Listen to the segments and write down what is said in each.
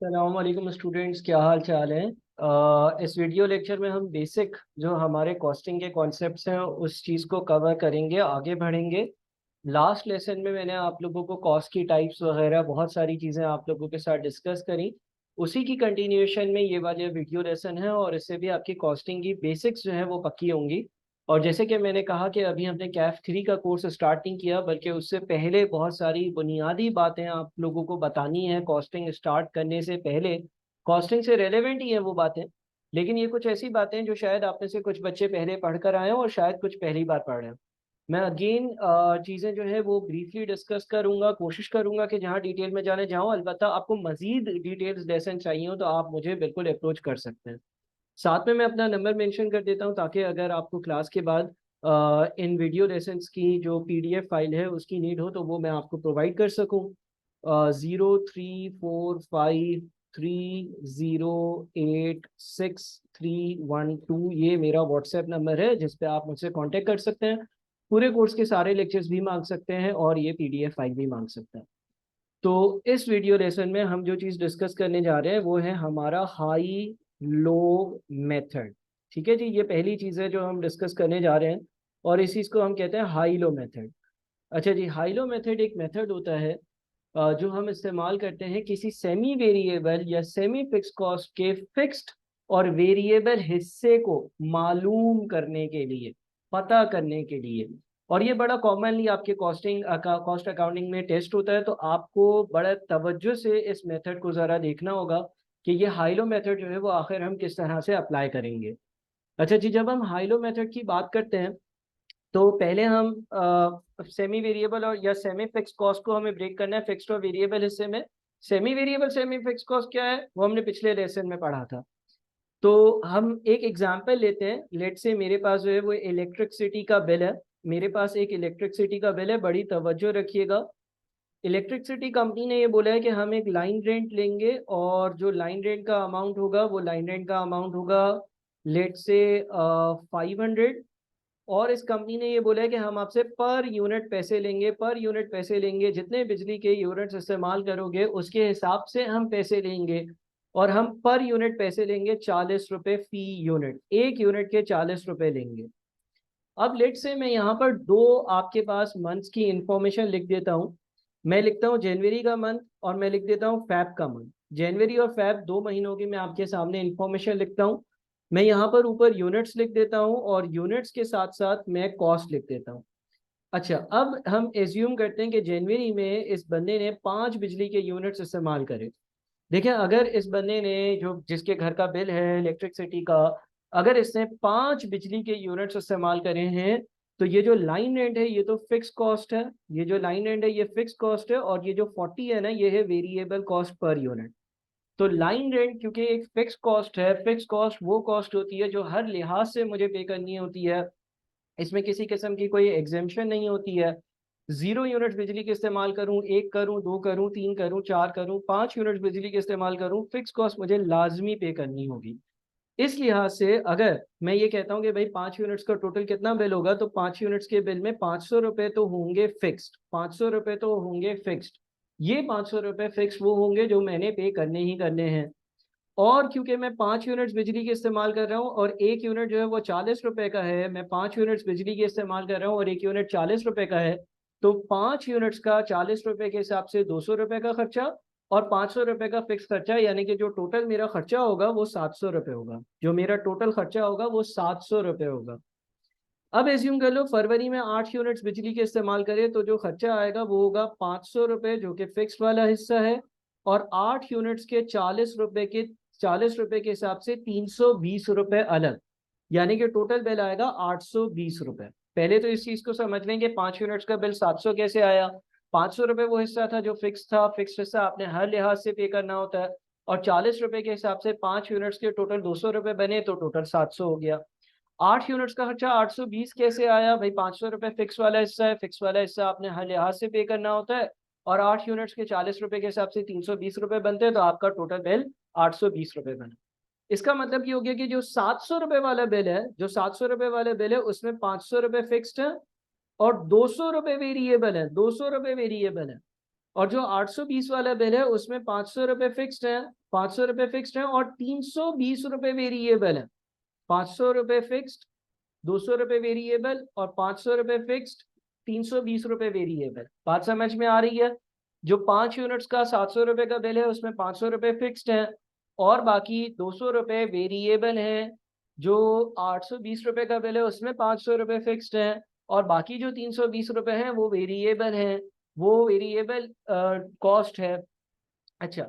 अस्सलामुअलैकुम स्टूडेंट्स, क्या हाल चाल है। इस वीडियो लेक्चर में हम बेसिक जो हमारे कॉस्टिंग के कॉन्सेप्ट्स हैं उस चीज़ को कवर करेंगे, आगे बढ़ेंगे। लास्ट लेसन में मैंने आप लोगों को कॉस्ट की टाइप्स वगैरह बहुत सारी चीज़ें आप लोगों के साथ डिस्कस करी। उसी की कंटिन्यूएशन में ये वाले वीडियो लेसन है और इससे भी आपकी कॉस्टिंग की बेसिक्स जो है वो पक्की होंगी। और जैसे कि मैंने कहा कि अभी हमने कैफ 3 का कोर्स स्टार्ट नहीं किया, बल्कि उससे पहले बहुत सारी बुनियादी बातें आप लोगों को बतानी है कॉस्टिंग स्टार्ट करने से पहले। कॉस्टिंग से रेलेवेंट ही है वो बातें, लेकिन ये कुछ ऐसी बातें जो शायद आप में से कुछ बच्चे पहले पढ़कर आए हो और शायद कुछ पहली बार पढ़ रहे हो। मैं अगेन चीज़ें जो है वो ब्रीफली डिस्कस करूंगा, कोशिश करूंगा कि जहाँ डिटेल में जाने जाऊँ। अलबत्ता आपको मजीद डिटेल्स लेसन चाहिए हो तो आप मुझे बिल्कुल अप्रोच कर सकते हैं। साथ में मैं अपना नंबर मेंशन कर देता हूँ ताकि अगर आपको क्लास के बाद इन वीडियो लेसन्स की जो पीडीएफ फाइल है उसकी नीड हो तो वो मैं आपको प्रोवाइड कर सकूँ। 0345308631 ये मेरा व्हाट्सएप नंबर है जिस पे आप मुझसे कांटेक्ट कर सकते हैं। पूरे कोर्स के सारे लेक्चर्स भी मांग सकते हैं और ये पीडीएफ फाइल भी मांग सकते हैं। तो इस वीडियो लेसन में हम जो चीज़ डिस्कस करने जा रहे हैं वो है हमारा हाई लो मेथड। ठीक है जी, ये पहली चीज़ है जो हम डिस्कस करने जा रहे हैं और इस चीज़ को हम कहते हैं हाई लो मेथड। अच्छा जी, हाई लो मेथड एक मेथड होता है जो हम इस्तेमाल करते हैं किसी सेमी वेरिएबल या सेमी फिक्स कॉस्ट के फिक्स्ड और वेरिएबल हिस्से को मालूम करने के लिए, पता करने के लिए। और ये बड़ा कॉमनली आपके कॉस्ट अकाउंटिंग में टेस्ट होता है, तो आपको बड़ा तवज्जो से इस मेथड को ज़रा देखना होगा कि ये हाइलो मेथड जो है वो आखिर हम किस तरह से अप्लाई करेंगे। अच्छा जी, जब हम हाइलो मेथड की बात करते हैं तो पहले हम सेमी वेरिएबल और या सेमी फिक्स कॉस्ट को हमें ब्रेक करना है फिक्स्ड और वेरिएबल हिस्से में। Semi variable semi fix cost क्या है वो हमने पिछले लेसन में पढ़ा था। तो हम एक एग्जांपल लेते हैं। लेट से मेरे पास जो है वो इलेक्ट्रिसिटी का बिल है। मेरे पास एक इलेक्ट्रिसिटी का बिल है, बड़ी तवज्जो रखिएगा। इलेक्ट्रिसिटी कंपनी ने ये बोला है कि हम एक लाइन रेंट लेंगे और जो लाइन रेंट का अमाउंट होगा वो लाइन रेंट का अमाउंट होगा लेट से 500। और इस कंपनी ने ये बोला है कि हम आपसे पर यूनिट पैसे लेंगे, पर यूनिट पैसे लेंगे, जितने बिजली के यूनिट्स इस्तेमाल करोगे उसके हिसाब से हम पैसे लेंगे। और हम पर यूनिट पैसे लेंगे 40 रुपए फी यूनिट, एक यूनिट के 40 रुपए लेंगे। अब लेट से मैं यहाँ पर दो आपके पास मंथ्स की इंफॉर्मेशन लिख देता हूँ। मैं लिखता हूँ जनवरी का मंथ और मैं लिख देता हूँ फैब का मंथ। जनवरी और फैब 2 महीनों की मैं आपके सामने इंफॉर्मेशन लिखता हूँ। मैं यहाँ पर ऊपर यूनिट्स लिख देता हूँ और यूनिट्स के साथ साथ मैं कॉस्ट लिख देता हूँ। अच्छा, अब हम एज्यूम करते हैं कि जनवरी में इस बंदे ने 5 बिजली के यूनिट्स इस्तेमाल करे। देखिए, अगर इस बंदे ने जो जिसके घर का बिल है इलेक्ट्रिसिटी का, अगर इसने 5 बिजली के यूनिट्स इस्तेमाल करे हैं तो ये जो लाइन रेंट है ये तो फिक्स कॉस्ट है। ये जो लाइन रेंट है ये फिक्स कॉस्ट है और ये जो 40 है ना ये है वेरिएबल कॉस्ट पर यूनिट। तो लाइन रेंट क्योंकि एक फिक्स कॉस्ट है, फिक्स कॉस्ट वो कॉस्ट होती है जो हर लिहाज से मुझे पे करनी होती है। इसमें किसी किस्म की कोई एग्जेम्पशन नहीं होती है। 0 यूनिट बिजली के इस्तेमाल करूं, 1 करूं, 2 करूं, 3 करूं, 4 करूं, 5 यूनिट बिजली के इस्तेमाल करूं, फिक्स कॉस्ट मुझे लाजमी पे करनी होगी। इस लिहाज से अगर मैं ये कहता हूँ कि भाई 5 यूनिट्स का टोटल कितना बिल होगा, तो 5 यूनिट्स के बिल में 500 रुपये तो होंगे फिक्स्ड, 500 रुपये तो होंगे फिक्स्ड। ये 500 रुपये फिक्स वो होंगे जो मैंने पे करने ही करने हैं। और क्योंकि मैं 5 यूनिट्स बिजली के इस्तेमाल कर रहा हूँ और एक यूनिट जो है वो 40 रुपए का है, मैं 5 यूनिट्स बिजली के इस्तेमाल कर रहा हूँ और एक यूनिट 40 रुपए का है, तो 5 यूनिट्स का 40 रुपए के हिसाब से 200 रुपए का खर्चा और 500 रुपए का फिक्स खर्चा, यानी कि जो टोटल मेरा खर्चा होगा वो 700 रुपये होगा। जो मेरा टोटल खर्चा होगा वो 700 रुपये होगा। अब एज्यूम कर लो फरवरी में 8 यूनिट्स बिजली के इस्तेमाल करें तो जो खर्चा आएगा वो होगा 500 रुपये जो कि फिक्स वाला हिस्सा है। और 8 यूनिट्स के 40 रुपए के हिसाब से 320 रुपये अलग, यानी कि टोटल बिल आएगा 820 रुपये। पहले तो इस चीज को समझ लें कि 5 यूनिट्स का बिल 700 कैसे आया। 500 रुपये वो हिस्सा था जो फिक्स था, फिक्स हिस्सा आपने हर लिहाज से पे करना होता है। और 40 रुपए के हिसाब से 5 यूनिट्स के टोटल 200 रुपये बने तो टोटल 700 हो गया। 8 यूनिट्स का खर्चा 820 कैसे आया भाई, 500 रुपये फिक्स वाला हिस्सा है, फिक्स वाला हिस्सा आपने हर लिहाज से पे करना होता है। और 8 यूनिट्स के 40 रुपए के हिसाब से 320 रुपये बनते हैं, तो आपका टोटल बिल 820 रुपये बना। इसका मतलब ये हो गया कि जो 700 रुपये वाला बिल है, जो 700 रुपये वाला बिल है उसमें 500 रुपये फिक्स्ड है और 200 रुपये वेरिएबल है, 200 रुपये वेरिएबल है। और जो 820 वाला बिल है उसमें 500 रुपये फिक्स्ड है, 500 रुपये फिक्स्ड है और 320 रुपये वेरिएबल है। 500 रुपये फिक्स्ड, 200 रुपये वेरिएबल और 500 रुपये फिक्स्ड, 320 रुपये वेरिएबल। बात समझ में आ रही है? जो 5 यूनिट्स का 700 रुपये का बिल है उसमें 500 रुपये फिक्स्ड है और बाकी 200 रुपये वेरिएबल है। जो 820 रुपये का बिल है उसमें 500 रुपये फिक्स्ड है और बाकी जो 320 रुपये हैं वो वेरिएबल है, वो वेरिएबल कॉस्ट है। अच्छा,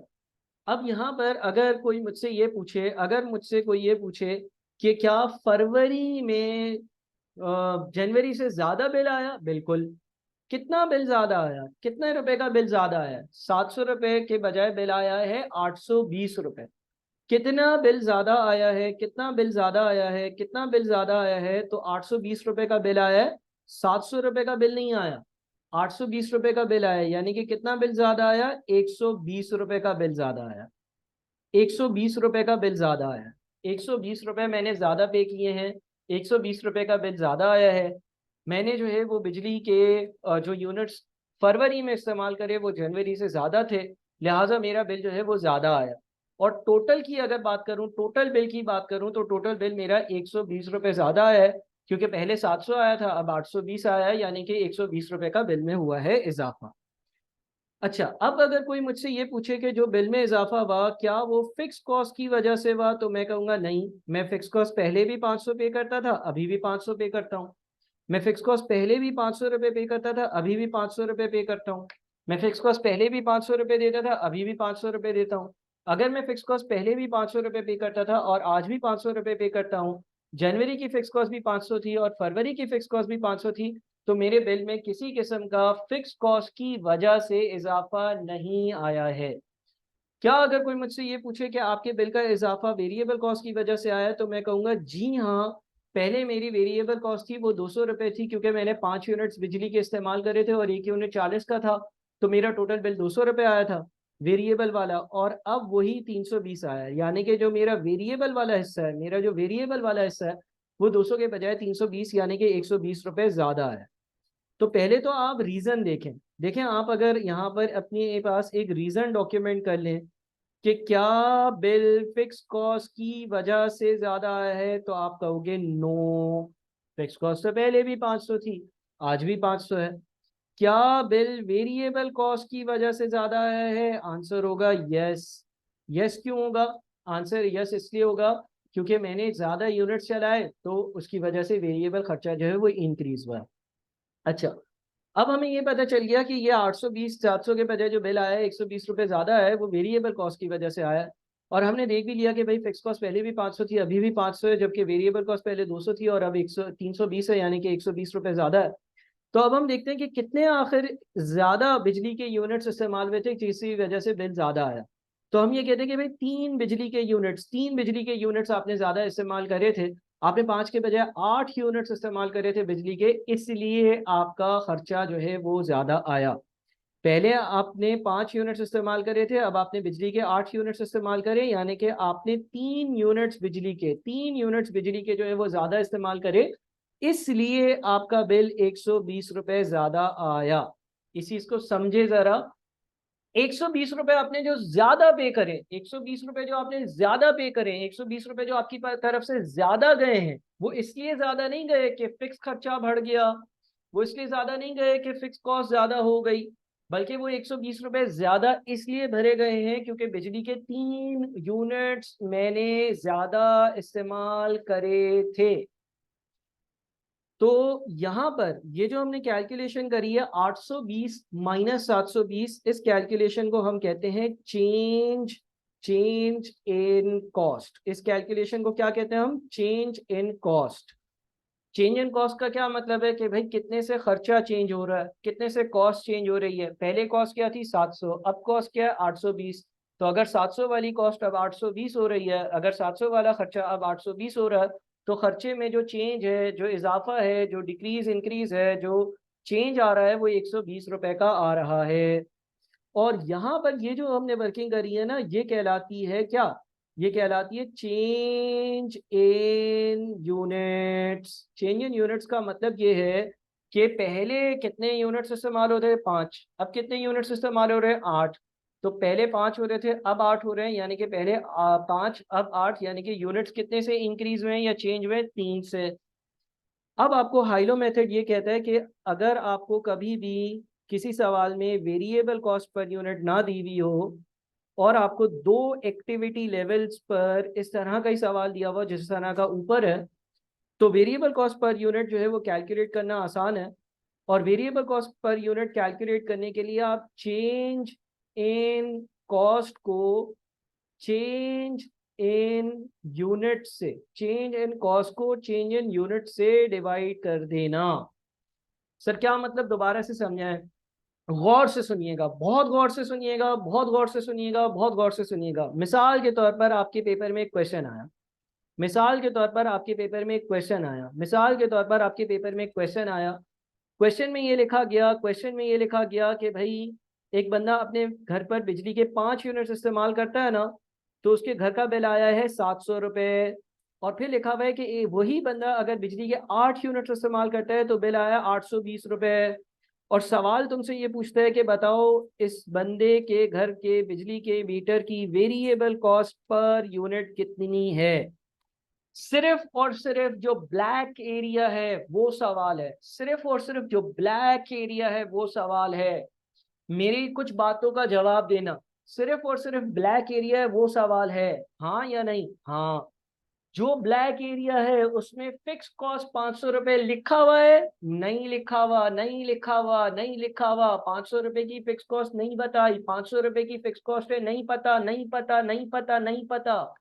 अब यहाँ पर अगर कोई मुझसे ये पूछे, अगर मुझसे कोई ये पूछे कि क्या फरवरी में जनवरी से ज्यादा बिल आया? बिल्कुल। कितना बिल ज्यादा आया? कितने रुपए का बिल ज्यादा आया? 700 रुपए के बजाय बिल आया है 820 रुपए। कितना बिल ज्यादा आया है? कितना बिल ज्यादा आया है? कितना बिल ज्यादा आया है? तो 820 रुपए का बिल आया है, 700 रुपए का बिल नहीं आया, 820 रुपए का बिल आया। यानी कि कितना बिल ज्यादा आया? 120 रुपए का बिल ज्यादा आया। 120 रुपए का बिल ज्यादा आया। 120 रुपए मैंने ज्यादा पे किए हैं, 120 रुपए का बिल ज्यादा आया है। मैंने जो है वो बिजली के जो यूनिट्स फरवरी में इस्तेमाल करे वो जनवरी से ज्यादा थे, लिहाजा मेरा बिल जो है वो ज्यादा आया। और टोटल की अगर बात करूं, टोटल बिल की बात करूं, तो टोटल बिल मेरा 120 रुपए ज्यादा आया है, क्योंकि पहले 700 आया था, अब 820 आया है, यानी कि 120 रुपए का बिल में हुआ है इजाफा। अच्छा, अब अगर कोई मुझसे ये पूछे कि जो बिल में इजाफा हुआ क्या वो फिक्स कॉस्ट की वजह से हुआ, तो मैं कहूँगा नहीं। मैं फिक्स कॉस्ट पहले भी 500 पे करता था, अभी भी 500 पे करता हूँ। मैं फिक्स कॉस्ट पहले भी 500 रुपये पे करता था, अभी भी 500 रुपये पे करता हूँ। मैं फिक्स कॉस्ट पहले भी 500 रुपये देता था, अभी भी 500 रुपये देता हूँ। अगर मैं फिक्स कॉस्ट पहले भी 500 रुपये पे करता था और आज भी 500 रुपये पे करता हूँ, जनवरी की फिक्स कॉस्ट भी 500 थी और फरवरी की फिक्स कॉस्ट भी 500 थी, तो मेरे बिल में किसी किस्म का फिक्स कॉस्ट की वजह से इजाफा नहीं आया है। क्या अगर कोई मुझसे ये पूछे कि आपके बिल का इजाफा वेरिएबल कॉस्ट की वजह से आया, तो मैं कहूँगा जी हाँ। पहले मेरी वेरिएबल कॉस्ट थी वो 200 रुपये थी, क्योंकि मैंने 5 यूनिट्स बिजली के इस्तेमाल करे थे और 1 यूनिट 40 का था, तो मेरा टोटल बिल 200 रुपये आया था वेरिएबल वाला। और अब वही 320 आया है, यानी कि जो मेरा वेरिएबल वाला हिस्सा है, मेरा जो वेरिएबल वाला हिस्सा है वो 200 के बजाय 320 यानी कि 120 रुपये ज्यादा है। तो पहले तो आप रीजन देखें। देखें आप अगर यहाँ पर अपने पास एक रीजन डॉक्यूमेंट कर लें कि क्या बिल फिक्स कॉस्ट की वजह से ज्यादा आया है, तो आप कहोगे नो, फिक्स कॉस्ट तो पहले भी 500 थी, आज भी 500 है। क्या बिल वेरिएबल कॉस्ट की वजह से ज्यादा आया है? आंसर होगा यस। यस क्यों होगा? आंसर यस इसलिए होगा क्योंकि मैंने ज्यादा यूनिट चलाए, तो उसकी वजह से वेरिएबल खर्चा जो है वो इंक्रीज हुआ है। अच्छा, अब हमें ये पता चल गया कि ये 820 700 के बजाय जो बिल आया है 120 रुपये ज्यादा है, वो वेरिएबल कॉस्ट की वजह से आया है। और हमने देख भी लिया कि भाई फिक्स कॉस्ट पहले भी 500 थी, अभी भी 500 है, जबकि वेरिएबल कॉस्ट पहले 200 थी और अब 320 है, यानी कि 120 रुपये ज्यादा है। तो अब हम देखते हैं कि कितने आखिर ज्यादा बिजली के यूनिट्स इस्तेमाल हुए थे जिसकी वजह से बिल ज्यादा आया। तो हम ये कहते हैं कि भाई 3 बिजली के यूनिट्स आपने ज्यादा इस्तेमाल करे थे, आपने 5 के बजाय 8 यूनिट्स इस्तेमाल करे थे बिजली के, इसलिए आपका खर्चा जो है वो ज्यादा आया। पहले आपने 5 यूनिट्स इस्तेमाल करे थे, अब आपने बिजली के 8 यूनिट्स इस्तेमाल करे, यानी कि आपने 3 यूनिट्स बिजली के जो है वो ज्यादा इस्तेमाल करे, इसलिए आपका बिल 120 रुपये ज्यादा आया। इस चीज को समझे जरा। 120 रुपये आपने जो ज्यादा पे करें, 120 रुपये जो आपने ज्यादा पे करें, 120 रुपये जो आपकी तरफ से ज्यादा गए हैं, वो इसलिए ज्यादा नहीं गए कि फिक्स खर्चा बढ़ गया, वो इसलिए ज्यादा नहीं गए कि फिक्स कॉस्ट ज्यादा हो गई, बल्कि वो 120 रुपये ज्यादा इसलिए भरे गए हैं क्योंकि बिजली के 3 यूनिट्स मैंने ज्यादा इस्तेमाल करे थे। तो यहाँ पर ये जो हमने कैलकुलेशन करी है 820 माइनस 720, इस कैलकुलेशन को हम कहते हैं चेंज चेंज इन कॉस्ट। इस कैलकुलेशन को क्या कहते हैं हम? Change in cost. Change in cost का क्या मतलब है कि भाई कितने से खर्चा चेंज हो रहा है, कितने से कॉस्ट चेंज हो रही है। पहले कॉस्ट क्या थी? 700, अब कॉस्ट क्या है? 820। तो अगर 700 वाली कॉस्ट अब 820 हो रही है, अगर 700 वाला खर्चा अब 820 हो रहा है, तो खर्चे में जो चेंज है, जो इजाफा है, जो डिक्रीज इंक्रीज है, जो चेंज आ रहा है, वो 120 रुपए का आ रहा है। और यहाँ पर ये जो हमने वर्किंग करी है ना, ये कहलाती है क्या? ये कहलाती है change in units. Change in units का मतलब ये है कि पहले कितने यूनिट्स इस्तेमाल होते थे 5, अब कितने यूनिट्स इस्तेमाल हो रहे हैं 8। तो पहले 5 हो रहे थे अब 8 हो रहे हैं, यानी कि पहले 5 अब 8, यानी कि यूनिट्स कितने से इंक्रीज हुए या चेंज हुए 3 से। अब आपको हाइलो मेथड ये कहता है कि अगर आपको कभी भी किसी सवाल में वेरिएबल कॉस्ट पर यूनिट ना दी हुई हो और आपको 2 एक्टिविटी लेवल्स पर इस तरह का ही सवाल दिया हुआ जिस तरह का ऊपर है, तो वेरिएबल कॉस्ट पर यूनिट जो है वो कैलकुलेट करना आसान है। और variable cost per unit calculate करने के लिए आप चेंज इन कॉस्ट को चेंज इन यूनिट से चेंज इन कॉस्ट को चेंज इन यूनिट से डिवाइड कर देना। सर क्या मतलब, दोबारा से समझाएं। गौर से सुनिएगा, बहुत गौर से सुनिएगा, बहुत गौर से सुनिएगा, बहुत गौर से सुनिएगा। मिसाल के तौर पर आपके पेपर में एक क्वेश्चन आया, मिसाल के तौर पर आपके पेपर में एक क्वेश्चन आया, मिसाल के तौर पर आपके पेपर में एक क्वेश्चन आया। क्वेश्चन में ये लिखा गया, क्वेश्चन में ये लिखा गया कि भाई एक बंदा अपने घर पर बिजली के 5 यूनिट्स इस्तेमाल करता है ना, तो उसके घर का बिल आया है 700 रुपये। और फिर लिखा हुआ है कि वही बंदा अगर बिजली के 8 यूनिट्स इस्तेमाल करता है तो बिल आया 820 रुपये। और सवाल तुमसे ये पूछता है कि बताओ इस बंदे के घर के बिजली के मीटर की वेरिएबल कॉस्ट पर यूनिट कितनी है। सिर्फ और सिर्फ जो ब्लैक एरिया है वो सवाल है, सिर्फ और सिर्फ जो ब्लैक एरिया है वो सवाल है। मेरी कुछ बातों का जवाब देना, सिर्फ और सिर्फ ब्लैक एरिया है वो सवाल है, हाँ या नहीं। हाँ, जो ब्लैक एरिया है उसमें फिक्स कॉस्ट 500 रुपये लिखा हुआ है, नहीं लिखा हुआ, नहीं लिखा हुआ, नहीं लिखा हुआ। 500 रुपये की फिक्स कॉस्ट नहीं बताई, 500 रुपये की फिक्स कॉस्ट है, नहीं पता, नहीं पता, नहीं पता, नहीं पता।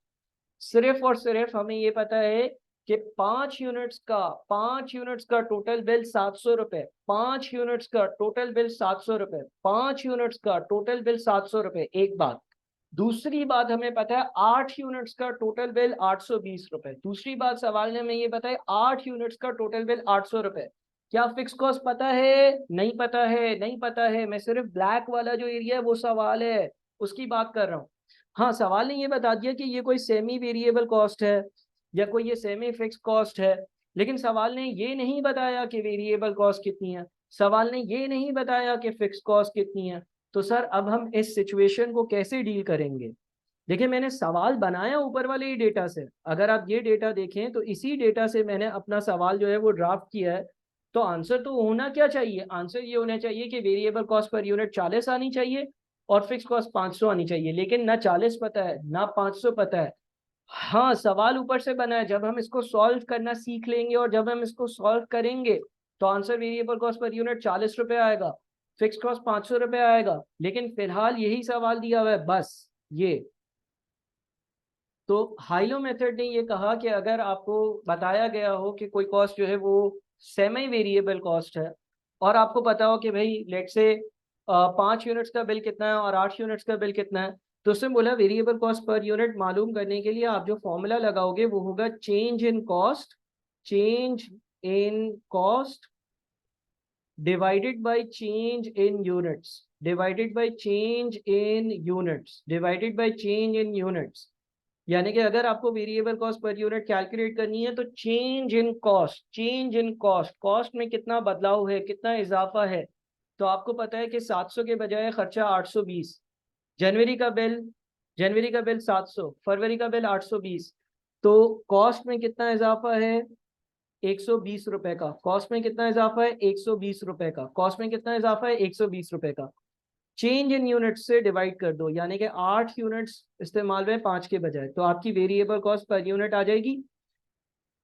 सिर्फ और सिर्फ हमें ये पता है कि 5 यूनिट्स का टोटल बिल 700 रुपये, 5 यूनिट्स का टोटल बिल 700 रुपये, 5 यूनिट्स का टोटल बिल 700 रुपये। एक बात। दूसरी बात हमें पता है 8 यूनिट्स का टोटल बिल 820 रुपये। दूसरी बात सवाल ने हमें ये बताया 8 यूनिट्स का टोटल बिल 800 रुपये। क्या फिक्स कॉस्ट पता है? नहीं पता है, नहीं पता है। मैं सिर्फ ब्लैक वाला जो एरिया है वो सवाल है उसकी बात कर रहा हूँ। हाँ, सवाल ने ये बता दिया कि ये कोई सेमी वेरिएबल कॉस्ट है या कोई ये सेमी फिक्स कॉस्ट है, लेकिन सवाल ने ये नहीं बताया कि वेरिएबल कॉस्ट कितनी है, सवाल ने ये नहीं बताया कि फिक्स कॉस्ट कितनी है। तो सर अब हम इस सिचुएशन को कैसे डील करेंगे? देखिए, मैंने सवाल बनाया ऊपर वाले ही डेटा से। अगर आप ये डेटा देखें तो इसी डेटा से मैंने अपना सवाल जो है वो ड्राफ्ट किया है। तो आंसर तो होना क्या चाहिए? आंसर ये होना चाहिए कि वेरिएबल कॉस्ट पर यूनिट 40 आनी चाहिए और फिक्स कॉस्ट 500 आनी चाहिए, लेकिन ना 40 पता है ना 500 पता है। हाँ, सवाल ऊपर से बना है, जब हम इसको सॉल्व करना सीख लेंगे और जब हम इसको सॉल्व करेंगे तो answer variable cost per unit 40 रुपये आएगा, फिक्स कॉस्ट 500 रुपये आएगा। लेकिन फिलहाल यही सवाल दिया हुआ है बस ये। तो हाइलो मेथड ने ये कहा कि अगर आपको बताया गया हो कि कोई कॉस्ट जो है वो सेमी वेरिएबल कॉस्ट है और आपको पता हो कि भाई लेट से 5 यूनिट्स का बिल कितना है और 8 यूनिट्स का बिल कितना है, तो उसने बोला वेरिएबल कॉस्ट पर यूनिट मालूम करने के लिए आप जो फॉर्मूला लगाओगे वो होगा change in cost, change in cost divided by change in units, divided by change in units, divided by change in units. यानी कि अगर आपको variable cost per unit calculate करनी है तो change in cost, change in cost, cost में कितना बदलाव है, कितना इजाफा है। तो आपको पता है कि 700 के बजाय खर्चा 820। जनवरी का बिल, जनवरी का बिल 700, फरवरी का बिल 820। तो कॉस्ट में कितना इजाफा है? 120 रुपए का। कॉस्ट में कितना इजाफा है? 120 रुपए का। कॉस्ट में कितना इजाफा है? 120 रुपए का। चेंज इन यूनिट्स से डिवाइड कर दो, यानी कि 8 यूनिट्स इस्तेमाल में 5 के बजाय, तो आपकी वेरिएबल कॉस्ट पर यूनिट आ जाएगी।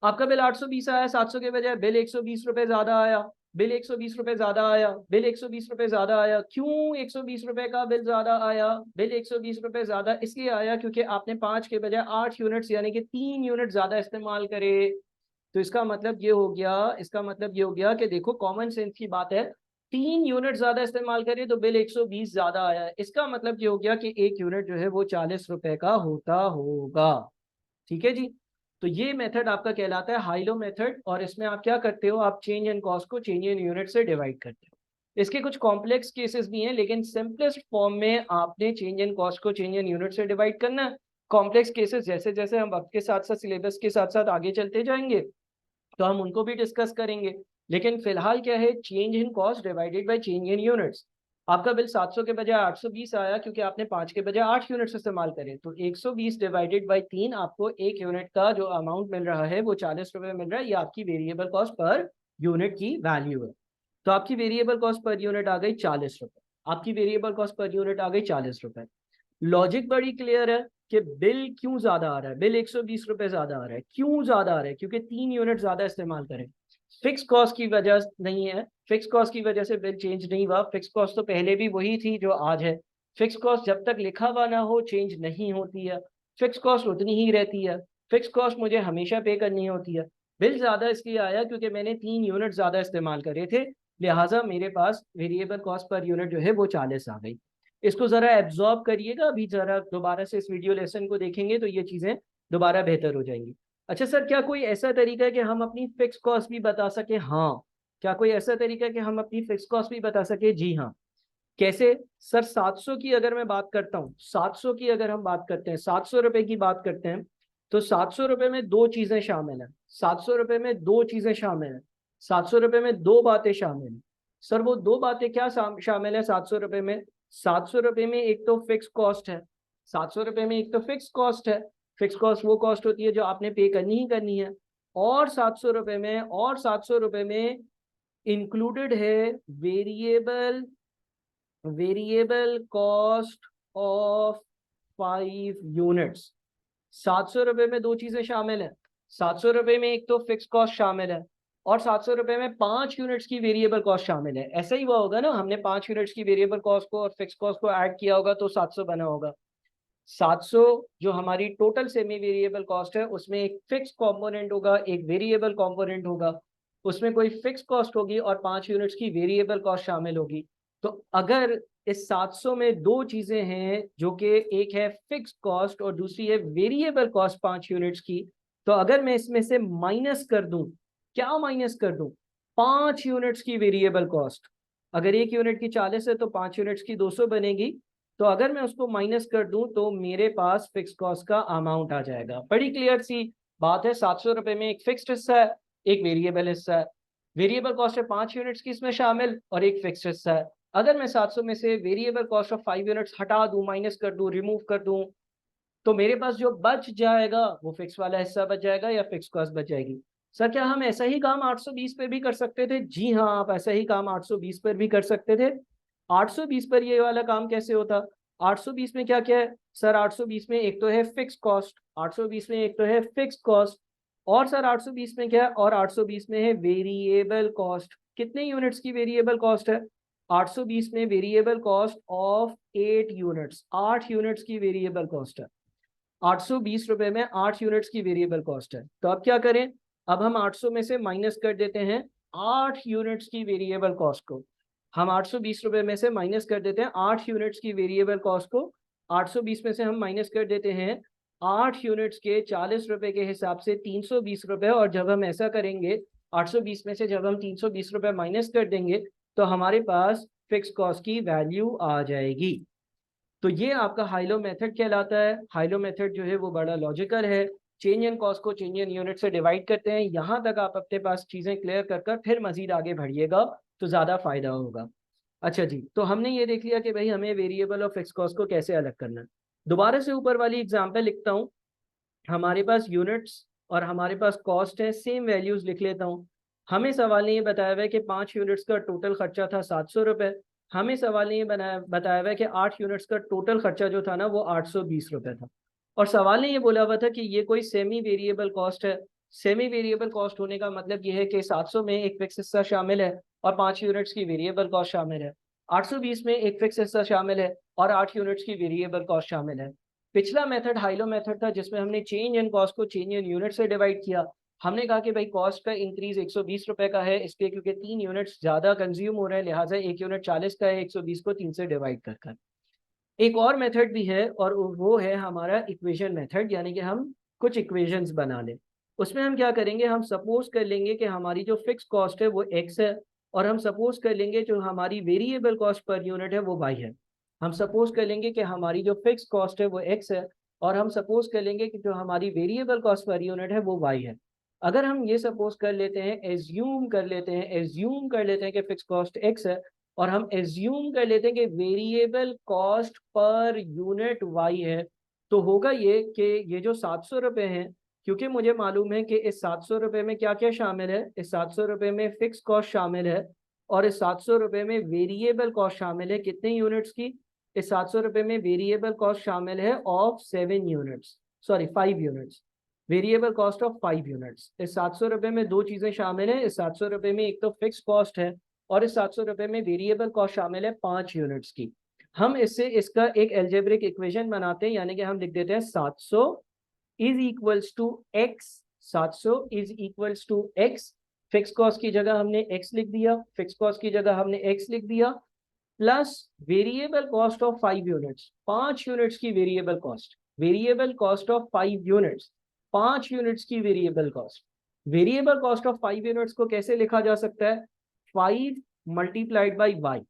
आपका बिल 820 आया, 700 के बजाय बिल 120 रुपये ज्यादा आया, बिल 120 रुपये ज्यादा आया, बिल 120 रुपये ज्यादा आया। क्यों 120 रुपये का बिल ज्यादा आया? बिल 120 रुपये ज्यादा इसलिए आया क्योंकि आपने 5 के बजाय 8 यूनिट्स यानी कि 3 यूनिट ज्यादा इस्तेमाल करे। तो इसका मतलब ये हो गया, इसका मतलब ये हो गया कि देखो कॉमन सेंस की बात है, 3 यूनिट ज्यादा इस्तेमाल करें तो बिल 120 ज्यादा आया है। इसका मतलब ये हो गया कि 1 यूनिट जो है वो 40 रुपए का होता होगा। ठीक है जी। तो ये मेथड आपका कहलाता है हाइलो मेथड, और इसमें आप क्या करते हो, आप चेंज इन कॉस्ट को चेंज इन यूनिट से डिवाइड करते हो। इसके कुछ कॉम्प्लेक्स केसेस भी हैं, लेकिन सिंपलेस्ट फॉर्म में आपने चेंज इन कॉस्ट को चेंज इन यूनिट से डिवाइड करना है। कॉम्प्लेक्स केसेस जैसे जैसे हम वक्त के साथ साथ सिलेबस के साथ साथ आगे चलते जाएंगे तो हम उनको भी डिस्कस करेंगे। लेकिन फिलहाल क्या है, change in cost divided by change in units. आपका बिल 700 के बजाय 820 आया क्योंकि आपने 5 के बजाय 8 यूनिट्स इस्तेमाल करे। तो 120 डिवाइडेड बाय 3, आपको एक यूनिट का जो अमाउंट मिल रहा है वो 40 रुपए मिल रहा है। ये आपकी वेरिएबल कॉस्ट पर यूनिट की वैल्यू है। तो आपकी वेरिएबल कॉस्ट पर यूनिट आ गई 40 रुपए। आपकी वेरिएबल कॉस्ट पर यूनिट आ गई 40 रुपए। लॉजिक बड़ी क्लियर है कि बिल क्यों ज्यादा आ रहा है। बिल 120 रुपए ज्यादा आ रहा है। क्यों ज्यादा आ रहा है? क्योंकि 3 यूनिट ज्यादा इस्तेमाल करें। फिक्स कॉस्ट की वजह नहीं है, फिक्स कॉस्ट की वजह से बिल चेंज नहीं हुआ। फिक्स कॉस्ट तो पहले भी वही थी जो आज है। फिक्स कॉस्ट जब तक लिखा हुआ ना हो चेंज नहीं होती है। फिक्स कॉस्ट उतनी ही रहती है। फिक्स कॉस्ट मुझे हमेशा पे करनी होती है। बिल ज्यादा इसलिए आया क्योंकि मैंने 3 यूनिट ज्यादा इस्तेमाल करे थे, लिहाजा मेरे पास वेरिएबल कॉस्ट पर यूनिट जो है वो 40 आ गई। इसको जरा एब्जॉर्ब करिएगा, अभी जरा दोबारा से इस वीडियो लेसन को देखेंगे तो ये चीजें दोबारा बेहतर हो जाएंगी। अच्छा सर, क्या कोई ऐसा तरीका है कि हम अपनी फिक्स कॉस्ट भी बता सके? हाँ। क्या कोई ऐसा तरीका है कि हम अपनी फिक्स कॉस्ट भी बता सके? जी हाँ। कैसे सर? 700 की अगर मैं बात करता हूँ, 700 की अगर हम बात करते हैं, 700 रुपए की बात करते हैं, तो 700 रुपए में दो चीजें शामिल हैं। 700 रुपए में दो चीजें शामिल हैं। 700 रुपए में दो बातें शामिल हैं। सर वो दो बातें क्या शामिल है 700 रुपए में? 700 रुपए में एक तो फिक्स कॉस्ट है। 700 रुपए में एक तो फिक्स कॉस्ट है। फिक्स कॉस्ट वो कॉस्ट होती है जो आपने पे करनी ही करनी है। और 700 रुपए में, और 700 रुपए में इंक्लूडेड है variable variable cost of 5 units. 700 रुपए में दो चीजें शामिल हैं। 700 रुपए में एक तो फिक्स कॉस्ट शामिल है, और 700 रुपए में 5 यूनिट्स की वेरिएबल कॉस्ट शामिल है। ऐसा ही हुआ होगा ना, हमने 5 यूनिट्स की वेरिएबल कॉस्ट को और फिक्स कॉस्ट को ऐड किया होगा तो 700 बना होगा। 700 जो हमारी टोटल सेमी वेरिएबल कॉस्ट है, उसमें एक फिक्स कंपोनेंट होगा, एक वेरिएबल कंपोनेंट होगा। उसमें कोई फिक्स कॉस्ट होगी और 5 यूनिट्स की वेरिएबल कॉस्ट शामिल होगी। तो अगर इस 700 में दो चीजें हैं जो कि एक है फिक्स कॉस्ट और दूसरी है वेरिएबल कॉस्ट 5 यूनिट्स की, तो अगर मैं इसमें से माइनस कर दूं, क्या माइनस कर दूं? 5 यूनिट्स की वेरिएबल कॉस्ट। अगर एक यूनिट की 40 है तो 5 यूनिट्स की 200 बनेगी। तो अगर मैं उसको माइनस कर दूं तो मेरे पास फिक्स कॉस्ट का अमाउंट आ जाएगा। बड़ी क्लियर सी बात है। 700 रुपए में एक फिक्स्ड हिस्सा है, एक वेरिएबल हिस्सा है। वेरिएबल कॉस्ट है 5 यूनिट्स की इसमें शामिल, और एक फिक्स्ड हिस्सा है। अगर मैं 700 में से वेरिएबल कॉस्ट ऑफ 5 यूनिट्स हटा दूं, माइनस कर दूं, रिमूव कर दूं, तो मेरे पास जो बच जाएगा वो फिक्स वाला हिस्सा बच जाएगा या फिक्स कॉस्ट बच जाएगी। सर क्या हम ऐसा ही काम 820 पे भी कर सकते थे? जी हाँ, आप ऐसा ही काम 820 पर भी कर सकते थे। 820 पर ये वाला काम कैसे होता? 820 में क्या क्या है सर? 820 में एक तो है फिक्स कॉस्ट, 820 में एक तो है फिक्स कॉस्ट, और सर 820 में क्या है? और 820 में है वेरिएबल कॉस्ट। कितने यूनिट्स की वेरिएबल कॉस्ट है? 820 में variable cost of 8 units, 8 units की वेरिएबल कॉस्ट है। 820 रुपए में 8 यूनिट्स की वेरिएबल कॉस्ट है। तो अब क्या करें? अब हम 800 में से माइनस कर देते हैं 8 यूनिट्स की वेरिएबल कॉस्ट को। हम 820 रुपए में से माइनस कर देते हैं 8 यूनिट्स की वेरिएबल कॉस्ट को। 820 में से हम माइनस कर देते हैं 8 यूनिट्स के 40 रुपए के हिसाब से 320 रुपए। और जब हम ऐसा करेंगे, 820 में से जब हम 320 रुपए माइनस कर देंगे, तो हमारे पास फिक्स कॉस्ट की वैल्यू आ जाएगी। तो ये आपका हाइलो मेथड कहलाता है। हाइलो मेथड जो है वो बड़ा लॉजिकल है। चेंज इन कॉस्ट को चेंज इन यूनिट से डिवाइड करते हैं। यहाँ तक आप अपने पास चीज़ें क्लियर कर फिर मजीद आगे बढ़िएगा तो ज़्यादा फायदा होगा। अच्छा जी, तो हमने ये देख लिया कि भाई हमें वेरिएबल और फिक्स कॉस्ट को कैसे अलग करना है। दोबारा से ऊपर वाली एग्जाम्पल लिखता हूँ। हमारे पास यूनिट्स और हमारे पास कॉस्ट है, सेम वैल्यूज लिख लेता हूँ। हमें सवाल ने ये बताया हुआ है कि 5 यूनिट्स का टोटल खर्चा था 700 रुपये। हमें सवाल ने ये बताया हुआ है कि 8 यूनिट्स का टोटल खर्चा जो था ना वो 820 रुपये था। और सवाल ने ये बोला हुआ था कि ये कोई सेमी वेरिएबल कॉस्ट है। सेमी वेरिएबल कॉस्ट होने का मतलब ये है कि 700 में एक फिक्स हिस्सा शामिल है और 5 यूनिट्स की वेरिएबल कॉस्ट शामिल है। 820 में एक फिक्स हिस्सा शामिल है और 8 यूनिट्स की वेरिएबल कॉस्ट शामिल है। पिछला मेथड हाइलो मेथड था जिसमें हमने चेंज इन कॉस्ट को चेंज इन यूनिट से डिवाइड किया। हमने कहा कि भाई कॉस्ट का इंक्रीज 120 रुपए का है, इसलिए क्योंकि 3 यूनिट्स ज्यादा कंज्यूम हो रहे हैं, लिहाजा एक यूनिट 40 का है, 120 को 3 से डिवाइड कर। एक और मेथड भी है और वो है हमारा इक्वेशन मेथड, यानी कि हम कुछ इक्वेशंस बना लें। उसमें हम क्या करेंगे, हम सपोज कर लेंगे कि हमारी जो फिक्स कॉस्ट है वो एक्स है, और हम सपोज कर लेंगे जो हमारी वेरिएबल कॉस्ट पर यूनिट है वो वाई है। हम सपोज कर लेंगे कि हमारी जो फिक्स कॉस्ट है वो एक्स है, और हम सपोज कर लेंगे कि जो हमारी वेरिएबल कॉस्ट पर यूनिट है वो वाई है। अगर हम ये सपोज कर लेते हैं, एज्यूम कर लेते हैं कि फिक्स कॉस्ट एक्स है, और हम एज्यूम कर लेते हैं कि variable cost per unit y है, तो होगा ये कि ये जो 700 रुपये हैं, क्योंकि मुझे मालूम है कि इस 700 रुपये में क्या क्या शामिल है, इस 700 रुपये में फिक्स कॉस्ट शामिल है, और इस 700 रुपये में वेरिएबल कॉस्ट शामिल है कितने यूनिट्स की, इस 700 रुपये में वेरिएबल कॉस्ट शामिल है of 7 units, sorry 5 units, variable cost of 5 units. इस 700 रुपये में दो चीज़ें शामिल हैं, इस 700 रुपये में एक तो फिक्स कॉस्ट है, और इस 700 रुपये में वेरिएबल कॉस्ट शामिल है 5 यूनिट्स की। हम इससे इसका एक एल्जेब्रिक इक्वेशन बनाते हैं, यानी कि हम लिख देते हैं 700 is equals to x, 700 is equals to x, fix cost की जगह हमने एक्स लिख दिया, फिक्स कॉस्ट की जगह हमने एक्स लिख दिया, plus variable cost of 5 units, 5 units की variable cost, variable cost of 5 units, 5 units की variable cost. Variable cost of 5 units को कैसे लिखा जा सकता है, 5 मल्टीप्लाइड बाई वाई।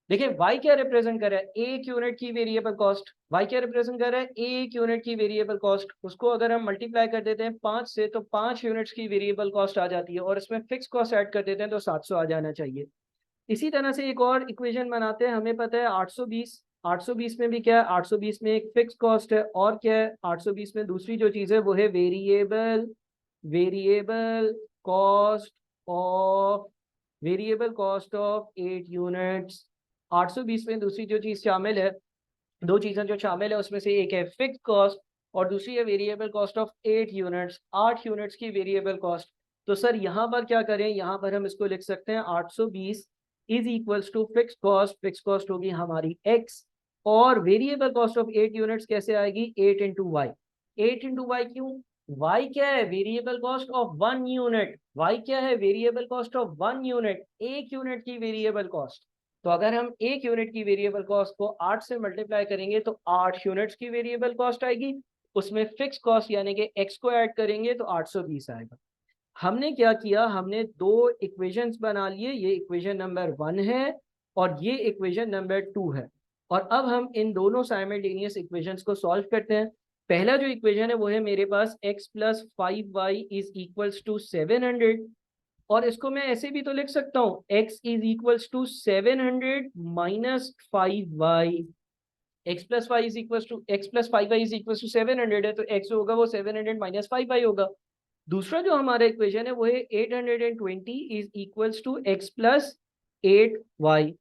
देखिए वाई क्या रिप्रेजेंट कर रहा है, एक यूनिट की वेरिएबल कॉस्ट, वाई क्या रिप्रेजेंट कर रहा है, एक यूनिट की वेरिएबल कॉस्ट, उसको अगर हम मल्टीप्लाई कर देते हैं 5 से तो 5 यूनिट्स की वेरिएबल कॉस्ट आ जाती है, और इसमें फिक्स कॉस्ट ऐड कर देते हैं तो 700 आ जाना चाहिए। इसी तरह से एक और इक्वेशन बनाते हैं, हमें पता है 820, 820 में भी क्या है, 820 में एक फिक्स कॉस्ट है, और क्या है 820 में दूसरी जो चीज़ है वो है variable, variable cost of, variable cost of 8 units. 820 में दूसरी जो चीज़ शामिल है, दो चीज़ें जो शामिल है उसमें से एक है फिक्स कॉस्ट और दूसरी है variable cost of 8 units, 8 units की वेरिएबल कॉस्ट। तो सर यहाँ पर क्या करें, यहाँ पर हम इसको लिख सकते हैं 820 is equals to fix cost, fix cost होगी हमारी x, और वेरिएबल कॉस्ट ऑफ 8 यूनिट्स कैसे आएगी, 8 इंटू वाई। 8 इंटू वाई क्यों, y क्या है, variable cost of 1 unit, y क्या है, वेरिएबल कॉस्ट ऑफ 1 यूनिट, एक यूनिट की वेरिएबल कॉस्ट। तो अगर हम एक यूनिट की वेरिएबल कॉस्ट को 8 से मल्टीप्लाई करेंगे तो 8 यूनिट्स की वेरिएबल कॉस्ट आएगी, उसमें फिक्स कॉस्ट यानी कि x को ऐड करेंगे तो 820 आएगा। हमने क्या किया, हमने दो इक्वेशंस बना लिए, ये इक्वेशन नंबर 1 है और ये इक्वेशन नंबर 2 है, और अब हम इन दोनों साइमल्टेनियस इक्वेशंस को सॉल्व करते हैं। पहला जो इक्वेशन है वो है मेरे पास x plus 5y is equals to 700, और इसको मैं ऐसे भी तो लिख सकता हूँ x is equals to 700 minus 5y, x plus y is equals to, x plus 5y is equals to 700 है, तो x होगा वो 700 माइनस 5y होगा। दूसरा जो हमारा इक्वेशन है वो है 820 is equals to x plus 8y।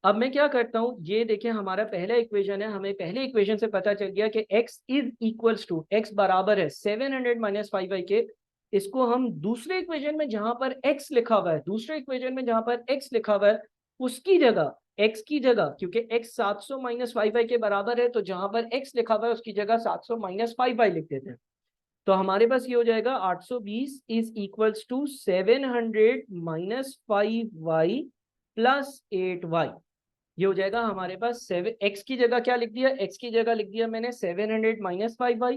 अब मैं क्या करता हूँ, ये देखें हमारा पहला इक्वेशन है, हमें पहले इक्वेशन से पता चल गया कि x is equals to, x बराबर है 700 माइनस 5y के। इसको हम दूसरे इक्वेशन में जहां पर x लिखा हुआ है, दूसरे इक्वेशन में जहां पर x लिखा हुआ है उसकी जगह, x की जगह, क्योंकि x 700 माइनस 5y के बराबर है, तो जहां पर x लिखा हुआ है उसकी जगह 700 माइनस 5y लिख देते हैं। तो हमारे पास ये हो जाएगा 820 is equals to 700 minus 5y plus 8y। ये हो जाएगा हमारे पास 7, x की जगह क्या लिख दिया, x की जगह लिख दिया मैंने 700 माइनस 5y,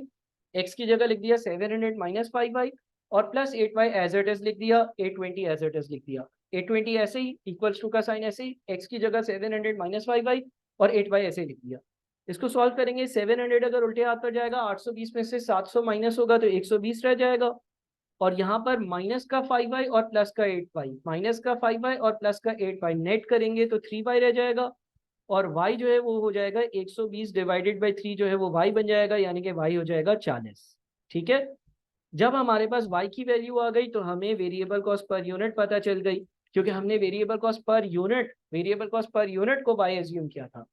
x की जगह लिख दिया 700 माइनस 5y, और plus 8y as it is लिख दिया, 820 एज इट इज लिख दिया। 820 ऐसे ही, इक्वल्स टू का साइन ऐसे ही, x की जगह 700 माइनस 5y और 8y ऐसे लिख दिया। इसको सॉल्व करेंगे, 700 अगर उल्टे हाथ पर जाएगा, 820 में से 700 माइनस होगा तो 120 रह जाएगा, और यहाँ पर माइनस का 5y और प्लस का 8y, माइनस का 5y और प्लस का 8y नेट करेंगे तो 3y रह जाएगा, और y जो है वो हो जाएगा 120 डिवाइडेड बाई 3 जो है वो y बन जाएगा, यानी कि y हो जाएगा 40। ठीक है, जब हमारे पास y की वैल्यू आ गई तो हमें वेरिएबल कॉस्ट पर यूनिट पता चल गई, क्योंकि हमने variable cost per unit, variable cost per unit को y एज्यूम किया था।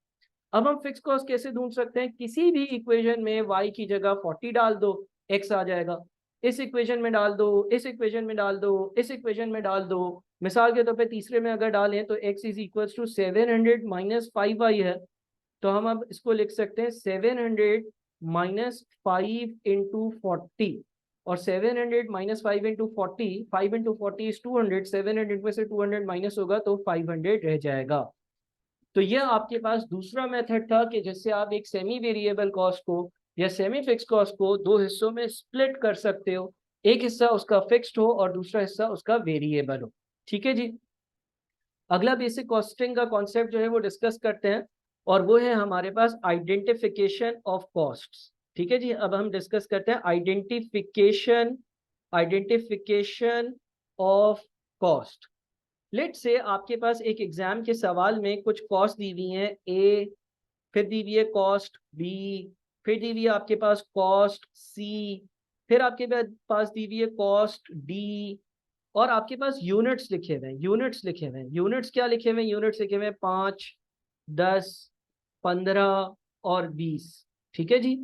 अब हम फिक्स कॉस्ट कैसे ढूंढ सकते हैं, किसी भी इक्वेशन में y की जगह 40 डाल दो, x आ जाएगा, इस इक्वेशन में डाल दो, इस इक्वेशन में डाल दो, इस इक्वेशन में डाल दो। मिसाल के तौर पे तीसरे में अगर डालें तो x is equals to 700 minus 5y है, तो हम अब इसको लिख सकते हैं 700 माइनस 5 इंटू 40, और 700 माइनस 5 इंटू 40, 5 इंटू 40 इज 200, 700 में से 200 माइनस होगा तो 500 रह जाएगा। तो यह आपके पास दूसरा मेथड था कि जिससे आप एक सेमी वेरिएबल कॉस्ट को या सेमी फिक्स कॉस्ट को दो हिस्सों में स्प्लिट कर सकते हो, एक हिस्सा उसका फिक्स्ड हो और दूसरा हिस्सा उसका वेरिएबल हो। ठीक है जी, अगला बेसिक कॉस्टिंग का कॉन्सेप्ट जो है वो डिस्कस करते हैं, और वो है हमारे पास आइडेंटिफिकेशन ऑफ कॉस्ट्स। ठीक है जी, अब हम डिस्कस करते हैं identification identification of cost. Let's say आपके पास एक एग्जाम के सवाल में कुछ कॉस्ट दी हुई है ए, फिर दी हुई है कॉस्ट बी, फिर दी हुई है आपके पास कॉस्ट सी, फिर आपके पास दी हुई है कॉस्ट डी, और आपके पास यूनिट्स लिखे हुए हैं। यूनिट्स क्या लिखे हुए हैं? यूनिट्स लिखे हुए हैं 5, 10, 15 और 20। ठीक है जी।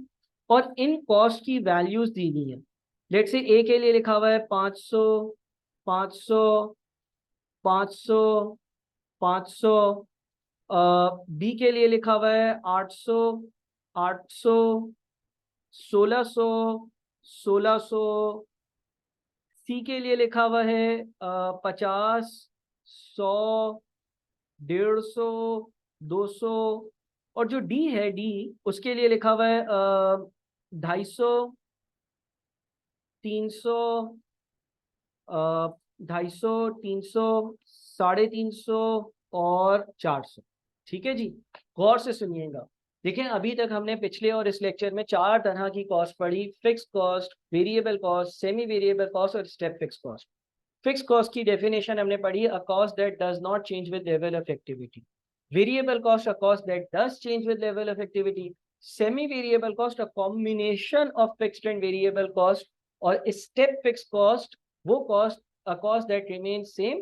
और इन कॉस्ट की वैल्यूज दी हुई है। लेट से ए के लिए लिखा हुआ है 500, 500, 500, 500। बी के लिए लिखा हुआ है 800, 800, 1600, 1600। सी के लिए लिखा हुआ है 50, 100, 150, 200। और जो डी है, डी, उसके लिए लिखा हुआ है 250, 300, 250, 300, 350 और 400। ठीक है जी। गौर से सुनिएगा। देखें, अभी तक हमने पिछले और इस लेक्चर में 4 तरह की कॉस्ट पढ़ी: fix cost, variable cost, semi variable cost और step fix cost. Fix cost की डेफिनेशन हमने पढ़ी: a cost that does not change with level of activity. Variable cost, a cost that does change with level of activity. Semi variable cost, a combination of fixed and variable cost. और step fix cost, वो cost, a cost that remains same,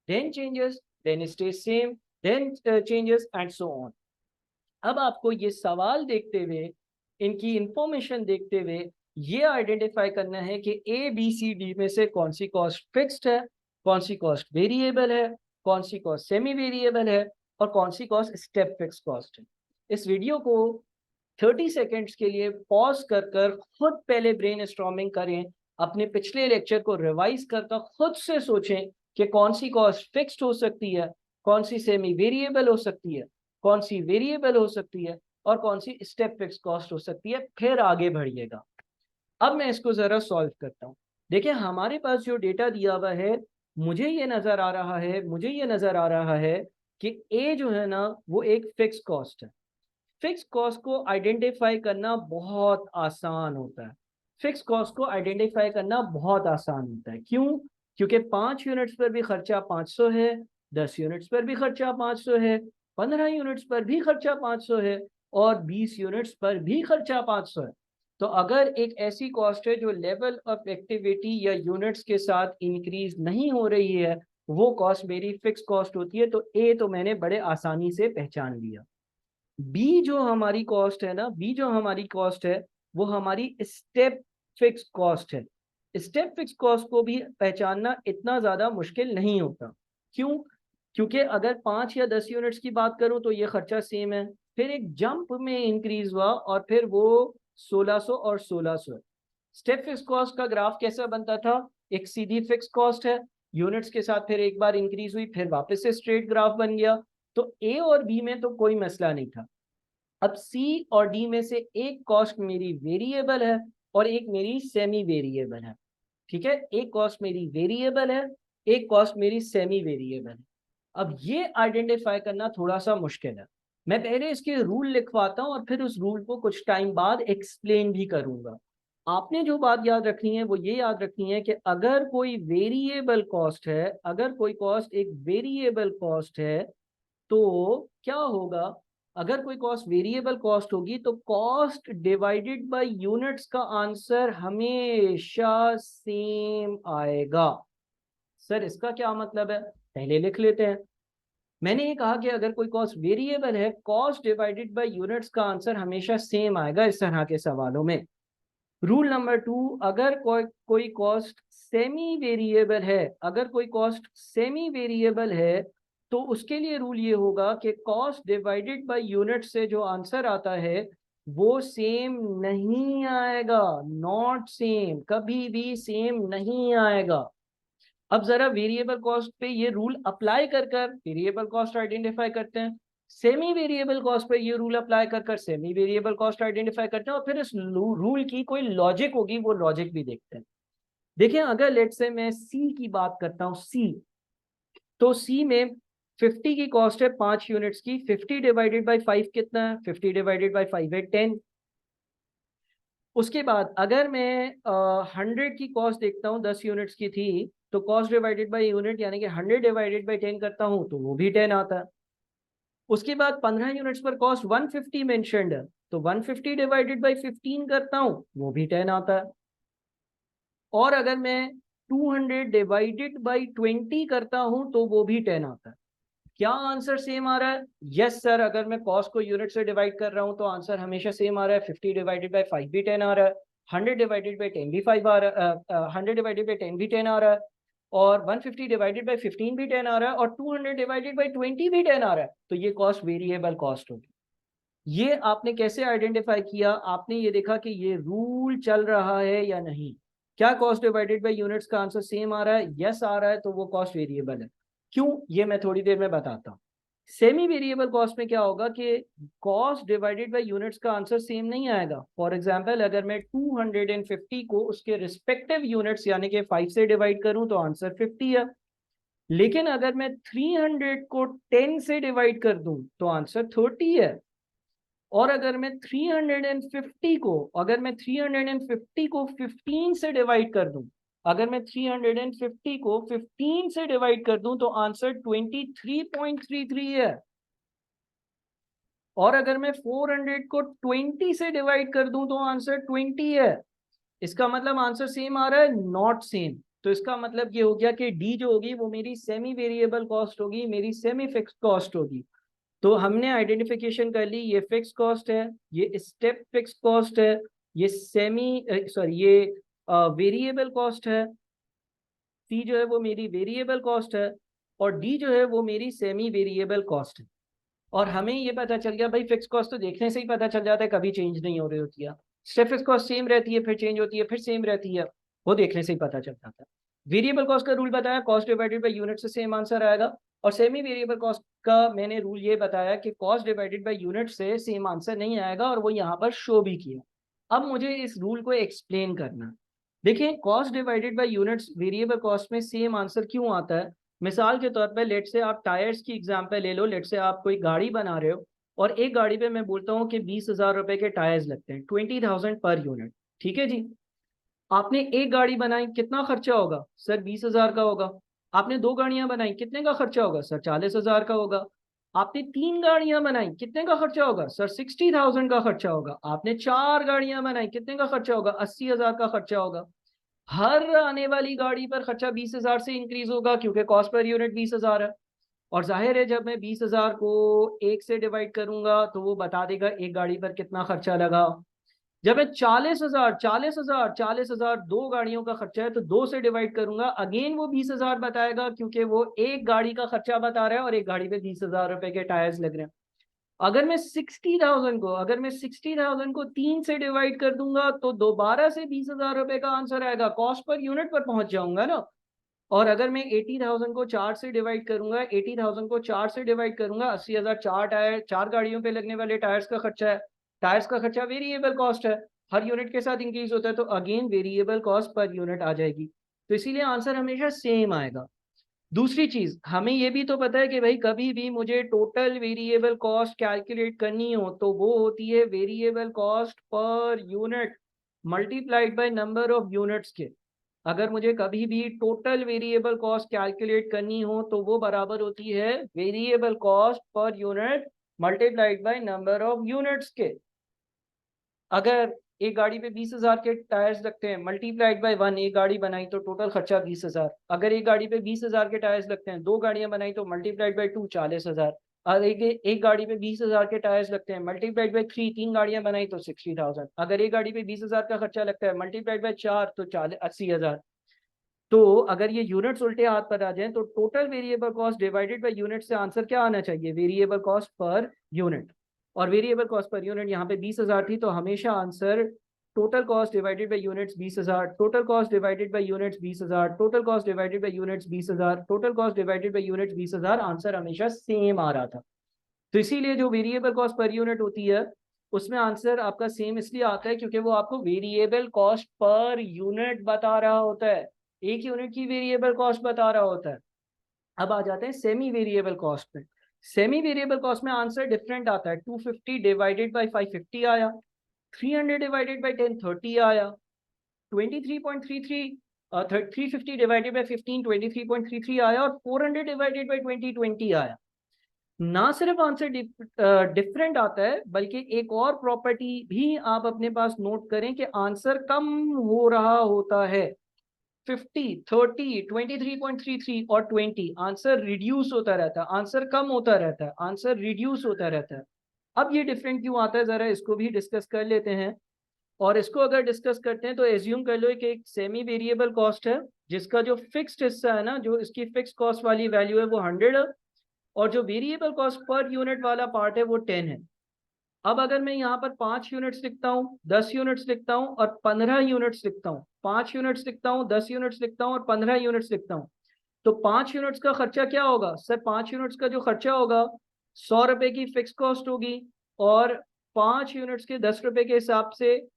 then changes, then stays same, then changes and so on. अब आपको ये सवाल देखते हुए, इनकी information देखते हुए ये आइडेंटिफाई करना है कि ए बी सी डी में से कौन सी कॉस्ट फिक्स्ड है, कौन सी कॉस्ट वेरिएबल है, कौन सी कॉस्ट सेमी वेरिएबल है और कौन सी कॉस्ट स्टेप फिक्स कॉस्ट है। इस वीडियो को 30 सेकेंड्स के लिए पॉज कर खुद पहले ब्रेन स्टॉर्मिंग करें, अपने पिछले लेक्चर को रिवाइज कर खुद से सोचें कि कौन सी कॉस्ट फिक्स्ड हो सकती है, कौन सी सेमी वेरिएबल हो सकती है, कौन सी वेरिएबल हो सकती है और कौन सी स्टेप फिक्स कॉस्ट हो सकती है। फिर आगे बढ़िएगा। अब मैं इसको जरा सॉल्व करता हूँ। देखिए, हमारे पास जो डेटा दिया हुआ है, मुझे ये नजर आ रहा है कि ए जो है ना, वो एक फिक्स कॉस्ट है। फिक्स कॉस्ट को आइडेंटिफाई करना बहुत आसान होता है। फिक्स कॉस्ट को आइडेंटिफाई करना बहुत आसान होता है। क्यों? क्योंकि 5 यूनिट्स पर भी खर्चा 500 है, 10 यूनिट्स पर भी खर्चा 500 है, 15 यूनिट्स पर भी खर्चा 500 है और 20 यूनिट्स पर भी खर्चा 500 है। तो अगर एक ऐसी कॉस्ट है जो लेवल ऑफ एक्टिविटी या यूनिट्स के साथ इंक्रीज नहीं हो रही है, वो कॉस्ट मेरी फिक्स कॉस्ट होती है। तो ए तो मैंने बड़े आसानी से पहचान लिया। बी जो हमारी कॉस्ट है ना, बी जो हमारी कॉस्ट है, वो हमारी स्टेप फिक्स कॉस्ट है। स्टेप फिक्स कॉस्ट को भी पहचानना इतना ज्यादा मुश्किल नहीं होता। क्यों? क्योंकि अगर 5 या 10 यूनिट्स की बात करूं तो ये खर्चा सेम है, फिर एक जंप में इंक्रीज हुआ और फिर वो 1600 और 1600 है। स्टेप फिक्स कॉस्ट का ग्राफ कैसा बनता था? एक सीधी फिक्स कॉस्ट है, यूनिट्स के साथ फिर एक बार इंक्रीज हुई, फिर वापस से स्ट्रेट ग्राफ बन गया। तो ए और बी में तो कोई मसला नहीं था। अब सी और डी में से एक कॉस्ट मेरी वेरिएबल है और एक मेरी सेमी वेरिएबल है। ठीक है, एक कॉस्ट मेरी वेरिएबल है, एक कॉस्ट मेरी सेमी वेरिएबल है। अब ये आइडेंटिफाई करना थोड़ा सा मुश्किल है। मैं पहले इसके रूल लिखवाता हूं और फिर उस रूल को कुछ टाइम बाद एक्सप्लेन भी करूंगा। आपने जो बात याद रखनी है वो ये याद रखनी है कि अगर कोई वेरिएबल कॉस्ट है, अगर कोई कॉस्ट एक वेरिएबल कॉस्ट है, तो क्या होगा? अगर कोई कॉस्ट वेरिएबल कॉस्ट होगी तो कॉस्ट डिवाइडेड बाय यूनिट्स का आंसर हमेशा सेम आएगा। सर, इसका क्या मतलब है? पहले लिख लेते हैं। मैंने ये कहा कि अगर कोई कॉस्ट वेरिएबल है, कॉस्ट डिवाइडेड बाय यूनिट्स का आंसर हमेशा सेम आएगा इस तरह के सवालों में। रूल नंबर 2, अगर कोई कॉस्ट सेमी वेरिएबल है, अगर कोई कॉस्ट सेमी वेरिएबल है, तो उसके लिए रूल ये होगा कि कॉस्ट डिवाइडेड बाय यूनिट से जो आंसर आता है वो सेम नहीं आएगा। नॉट सेम, कभी भी सेम नहीं आएगा। अब जरा वेरिएबल कॉस्ट पे ये रूल अप्लाई कर वेरिएबल कॉस्ट आइडेंटिफाई करते हैं, सेमी वेरिएबल कॉस्ट पे ये रूल अप्लाई कर सेमी वेरिएबल कॉस्ट आइडेंटिफाई करते हैं, और फिर इस रूल की कोई लॉजिक होगी, वो लॉजिक भी देखते हैं। देखिए, अगर लेट से मैं सी की बात करता हूँ, सी, तो सी में 50 की कॉस्ट है 5 यूनिट्स की। 50 डिवाइडेड बाई 5 कितना है? 50 डिवाइडेड बाई 5 है 10। उसके बाद अगर मैं 100 की कॉस्ट देखता हूँ, 10 यूनिट्स की थी, तो कॉस्ट डिवाइडेड बाय यूनिट यानी कि 100 डिवाइडेड बाय 10 करता हूँ तो वो भी 10 आता है। उसके बाद 15 यूनिट्स पर कॉस्ट 150 मेंशन्ड है, तो 150 डिवाइडेड बाय 15 करता हूँ वो भी 10 आता है। और अगर मैं 200 डिवाइडेड बाय 20 करता हूँ तो वो भी 10 आता है। क्या आंसर सेम आ रहा है? यस सर, अगर मैं कॉस्ट को यूनिट से डिवाइड कर रहा हूँ तो आंसर हमेशा सेम आ रहा है। 50 डिवाइडेड बाय 5 भी 10 आ रहा है, 100 डिवाइडेड बाय 10 भी 5 आ रहा है, 100 डिवाइडेड बाय 10 भी 10 आ रहा है, और 150 डिवाइडेड बाय 15 भी 10 आ रहा है, और 200 डिवाइडेड बाय 20 भी 10 आ रहा है। तो ये कॉस्ट वेरिएबल कॉस्ट होगी। ये आपने कैसे आइडेंटिफाई किया? आपने ये देखा कि ये रूल चल रहा है या नहीं। क्या कॉस्ट डिवाइडेड बाय यूनिट्स का आंसर सेम आ रहा है? यस आ रहा है, तो वो कॉस्ट वेरिएबल है। क्यों, ये मैं थोड़ी देर में बताता हूँ। सेमी वेरिएबल कॉस्ट में क्या होगा कि कॉस्ट डिवाइडेड बाय यूनिट्स का आंसर सेम नहीं आएगा। फॉर एग्जांपल, अगर मैं 250 को उसके रिस्पेक्टिव यूनिट्स यानी कि 5 से डिवाइड करूं तो आंसर 50 है। लेकिन अगर मैं 300 को 10 से डिवाइड कर दूं तो आंसर 30 है। और अगर मैं 350 को 15 से डिवाइड कर दूं, अगर मैं 350 को 15 से डिवाइड कर दूं तो आंसर 23.33 है। और अगर मैं 400 को 20 से डिवाइड कर दूं तो आंसर 20 है। इसका मतलब आंसर सेम आ रहा है? Not same. तो इसका मतलब ये हो गया कि डी जो होगी वो मेरी सेमी वेरिएबल कॉस्ट होगी, मेरी सेमी फिक्स्ड कॉस्ट होगी। तो हमने आइडेंटिफिकेशन कर ली, ये फिक्स कॉस्ट है, ये स्टेप फिक्स कॉस्ट है, ये ये वेरिएबल कॉस्ट है। सी जो है वो मेरी वेरिएबल कॉस्ट है, और डी जो है वो मेरी सेमी वेरिएबल कॉस्ट है। और हमें ये पता चल गया भाई, फिक्स कॉस्ट तो देखने से ही पता चल जाता है, कभी चेंज नहीं हो रही होती है। स्टेप फिक्स कॉस्ट सेम रहती है, फिर चेंज होती है, फिर सेम रहती है, वो देखने से ही पता चल जाता है। वेरिएबल कॉस्ट का रूल बताया, कॉस्ट डिवाइडेड बाय यूनिट से सेम आंसर आएगा। और सेमी वेरिएबल कॉस्ट का मैंने रूल ये बताया कि कॉस्ट डिवाइडेड बाय यूनिट से सेम आंसर नहीं आएगा, और वो यहाँ पर शो भी किया। अब मुझे इस रूल को एक्सप्लेन करना। देखिए, cost divided by units variable cost में सेम आंसर क्यों आता है? मिसाल के तौर पे लेट से आप टायर्स की एग्जांपल ले लो। लेट से आप कोई गाड़ी बना रहे हो, और एक गाड़ी पे मैं बोलता हूँ कि 20,000 रुपए के टायर्स लगते हैं, 20,000 पर यूनिट। ठीक है जी। आपने एक गाड़ी बनाई, कितना खर्चा होगा सर? 20,000 का होगा। आपने दो गाड़ियां बनाई, कितने का खर्चा होगा सर? 40,000 का होगा। आपने तीन गाड़ियां बनाई, कितने का खर्चा होगा सर? 60,000 का खर्चा होगा। आपने चार गाड़ियां बनाई, कितने का खर्चा होगा? 80,000 का खर्चा होगा। हर आने वाली गाड़ी पर खर्चा 20,000 से इंक्रीज होगा, क्योंकि कॉस्ट पर यूनिट 20,000 है। और जाहिर है, जब मैं 20,000 को एक से डिवाइड करूंगा तो वो बता देगा एक गाड़ी पर कितना खर्चा लगा। जब मैं 40,000 40,000 40,000 दो गाड़ियों का खर्चा है तो दो से डिवाइड करूंगा, अगेन वो 20,000 बताएगा, क्योंकि वो एक गाड़ी का खर्चा बता रहा है और एक गाड़ी पे 20,000 रुपए के टायर्स लग रहे हैं। अगर मैं 60,000 को तीन से डिवाइड कर दूंगा तो दोबारा से 20,000 रुपए का आंसर आएगा, कॉस्ट पर यूनिट पर पहुंच जाऊंगा ना। और अगर मैं 80,000 को चार से डिवाइड करूंगा, 80,000 को चार से डिवाइड करूंगा, 80,000 चार टायर, चार गाड़ियों पे लगने वाले टायर्स का खर्चा है। टायर्स का खर्चा वेरिएबल कॉस्ट है, हर यूनिट के साथ इंक्रीज होता है, तो again variable cost per unit आ जाएगी। तो इसीलिए आंसर हमेशा सेम आएगा। दूसरी चीज, हमें ये भी तो पता है कि भाई कभी भी मुझे टोटल वेरिएबल कॉस्ट कैलकुलेट करनी हो तो वो होती है variable cost per unit multiplied by number of units के। अगर मुझे कभी भी टोटल वेरिएबल कॉस्ट कैलकुलेट करनी हो तो वो बराबर होती है variable cost per unit multiplied by number of units के। अगर एक गाड़ी पे 20,000 के टायर्स लगते हैं, मल्टीप्लाइड बाय वन, एक गाड़ी बनाई तो टोटल खर्चा 20,000। अगर एक गाड़ी पे 20,000 के टायर्स लगते हैं, दो गाड़ियां बनाई तो मल्टीप्लाइड बाय टू, 40,000। और एक गाड़ी पे 20,000 के टायर्स लगते हैं, मल्टीप्लाइड बाय थ्री, तीन गाड़ियां बनाई तो 60,000। अगर एक गाड़ी पे 20,000 का खर्चा लगता है, मल्टीप्लाइड बाय चार तो 80,000। तो अगर ये यूनिट्स उल्टे हाथ पर आ जाएं तो total variable cost divided by unit से आंसर क्या आना चाहिए? Variable cost per unit. और वेरिएबल कॉस्ट पर यूनिट यहाँ पे 20,000 थी, तो हमेशा answer total cost divided by units 20,000, total cost divided by units 20,000, total cost divided by units 20,000, total cost divided by units 20,000, answer हमेशा सेम आ रहा था। तो इसीलिए जो वेरिएबल कॉस्ट पर यूनिट होती है उसमें आंसर आपका सेम इसलिए आता है क्योंकि वो आपको वेरिएबल कॉस्ट पर यूनिट बता रहा होता है, एक यूनिट की वेरिएबल कॉस्ट बता रहा होता है। अब आ जाते हैं सेमी वेरिएबल कॉस्ट पे। सेमी वेरिएबल कॉस्ट में आंसर डिफरेंट आता है। 250 डिवाइडेड बाय 550 आया, 300 डिवाइडेड बाई 10 30 आया, 23.33 350 डिवाइडेड बाई 15 23.33 आया, और 400 डिवाइडेड बाई 20 20 आया। ना सिर्फ आंसर डिफरेंट आता है, बल्कि एक और प्रॉपर्टी भी आप अपने पास नोट करें कि आंसर कम हो रहा होता है। 50 30 23.33 और 20, आंसर रिड्यूस होता रहता है, आंसर कम होता रहता है, आंसर रिड्यूस होता रहता है। अब ये डिफरेंट क्यों आता है, जरा इसको भी डिस्कस कर लेते हैं। और इसको अगर डिस्कस करते हैं तो एज्यूम कर लो कि एक सेमी वेरिएबल कॉस्ट है, जिसका जो फिक्स्ड हिस्सा है ना, जो इसकी फिक्स कॉस्ट वाली वैल्यू है वो 100 है, और जो वेरिएबल कॉस्ट पर यूनिट वाला पार्ट है वो 10 है। अब अगर मैं यहाँ पर 5 यूनिट्स लिखता हूँ, 10 यूनिट्स लिखता हूँ और 15 यूनिट्स लिखता हूँ, 5 यूनिट्स लिखता हूँ, 10 यूनिट्स लिखता हूँ और 15 यूनिट्स लिखता हूँ, तो 5 यूनिट्स का खर्चा क्या होगा सर? 5 यूनिट्स का जो खर्चा होगा 100 रुपए की फिक्स कॉस्ट होगी, और 5 यूनिट्स के 10 रुपए के हिसाब से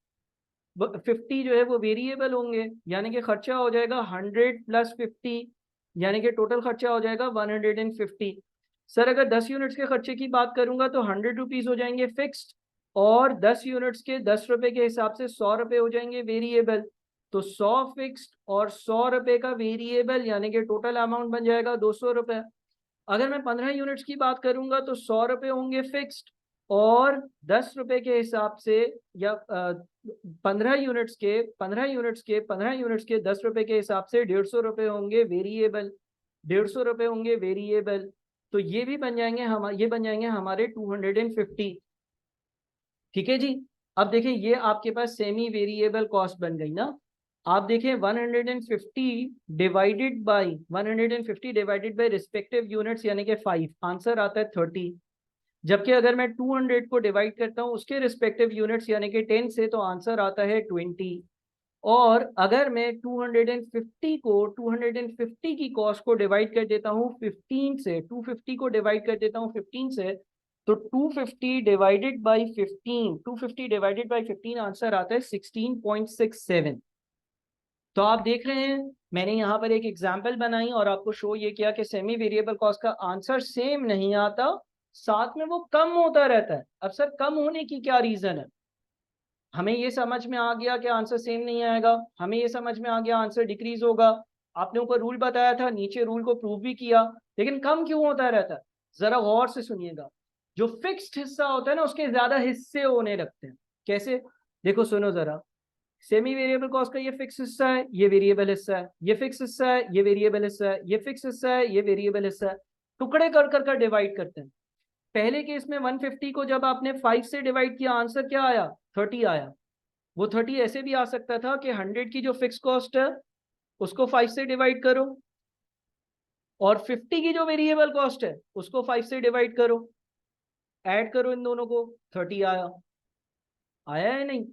50 जो है वो वेरिएबल होंगे, यानी कि खर्चा हो जाएगा 100 प्लस 50, यानी कि टोटल खर्चा हो जाएगा 150। सर अगर 10 यूनिट्स के खर्चे की बात करूंगा तो 100 रुपीज हो जाएंगे फिक्स्ड, और 10 यूनिट्स के 10 रुपए के हिसाब से 100 रुपए हो जाएंगे वेरिएबल। तो 100 फिक्स्ड और 100 रुपए का वेरिएबल, यानी कि टोटल अमाउंट बन जाएगा 200 रुपए। अगर मैं 15 यूनिट्स की बात करूंगा तो 100 रुपए होंगे फिक्स्ड, और 10 रुपए के हिसाब से, या 15 यूनिट्स के 10 रुपए के हिसाब से 150 रुपए होंगे वेरिएबल, 150 रुपए होंगे वेरिएबल। तो ये भी बन जाएंगे हमारे 250। ठीक है जी। अब देखिए ये आपके पास सेमी वेरिएबल कॉस्ट बन गई ना। आप देखें 150 डिवाइडेड बाई रिस्पेक्टिव यूनिट्स, यानी कि 5, आंसर आता है 30। जबकि अगर मैं 200 को डिवाइड करता हूँ उसके रिस्पेक्टिव यूनिट्स यानी कि 10 से, तो आंसर आता है 20। और अगर मैं 250 की कॉस्ट को डिवाइड कर देता हूँ 15 से, 250 को डिवाइड कर देता हूँ 15 से, तो 250 डिवाइडेड बाई 15 आंसर आता है 16.67। तो आप देख रहे हैं मैंने यहाँ पर एक एग्जाम्पल बनाई और आपको शो ये किया कि सेमी वेरिएबल कॉस्ट का आंसर सेम नहीं आता, साथ में वो कम होता रहता है। अब सर कम होने की क्या रीजन है? हमें ये समझ में आ गया कि आंसर सेम नहीं आएगा, हमें ये समझ में आ गया आंसर डिक्रीज होगा, आपने ऊपर रूल बताया था, नीचे रूल को प्रूव भी किया, लेकिन कम क्यों होता रहता है? जरा गौर से सुनिएगा। जो फिक्स्ड हिस्सा होता है ना उसके ज्यादा हिस्से होने लगते हैं। कैसे? देखो सुनो जरा, सेमी वेरिएबल कॉस्ट का ये फिक्स हिस्सा है, ये वेरिएबल हिस्सा है, ये फिक्स हिस्सा है, ये वेरिएबल हिस्सा है, ये फिक्स हिस्सा है, ये वेरिएबल हिस्सा है, टुकड़े कर कर कर डिवाइड करते हैं। पहले केस में 150 को जब आपने 5 से डिवाइड किया आंसर क्या आया? 30 आया। वो 30 ऐसे भी आ सकता था कि 100 की जो फिक्स कॉस्ट है उसको 5 से डिवाइड करो, और 50 की जो वेरिएबल कॉस्ट है उसको 5 से डिवाइड करो, ऐड करो इन दोनों को, 30 आया। आया है नहीं?